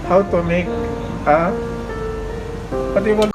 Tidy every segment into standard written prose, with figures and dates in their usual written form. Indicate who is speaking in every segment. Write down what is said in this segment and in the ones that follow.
Speaker 1: how to make a what do you call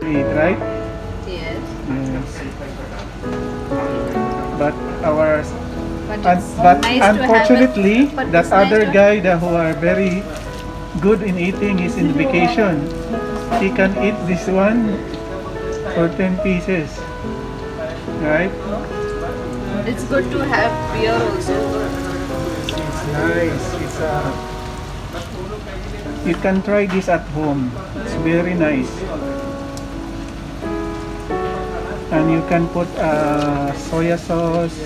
Speaker 1: eat, right?
Speaker 2: Yes.
Speaker 1: Yes. But our
Speaker 2: But
Speaker 1: and,
Speaker 2: it's
Speaker 1: but
Speaker 2: nice to have
Speaker 1: unfortunately,
Speaker 2: it. But
Speaker 1: that
Speaker 2: it's nice
Speaker 1: other
Speaker 2: to-
Speaker 1: guy that who are very good in eating is in vacation. He can eat this one for 10 pieces. Right?
Speaker 2: It's good to have beer also.
Speaker 1: It's nice. You can try this at home. It's very nice. And you can put soya sauce,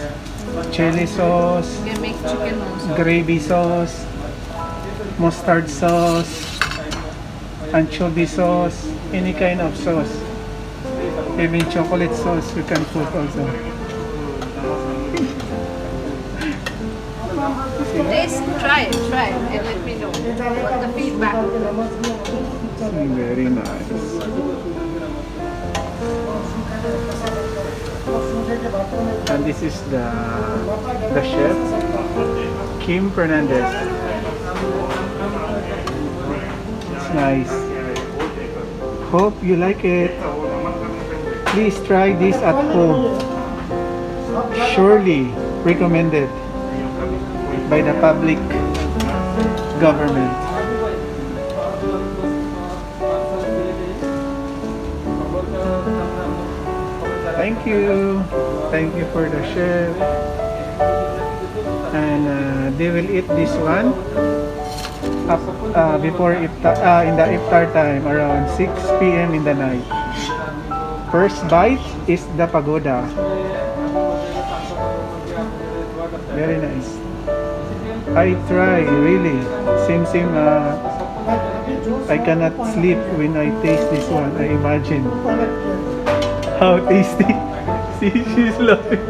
Speaker 1: chili sauce,
Speaker 2: You can make chicken also.
Speaker 1: gravy sauce, mustard sauce, anchovy sauce, any kind of sauce. Even chocolate sauce you can put also.
Speaker 2: Taste, try, and let me know what the feedback.
Speaker 1: Very nice. And this is the chef, Kim Fernandez. It's nice. Hope you like it. Please try this at home. Surely recommended by the public government. Thank you. Thank you for the chef. And they will eat this one up before iftar, in the iftar time around 6 p.m. in the night. First bite is the pagoda. Very nice. I try really. Same I cannot sleep when I taste this one. I imagine how tasty. See, she's laughing.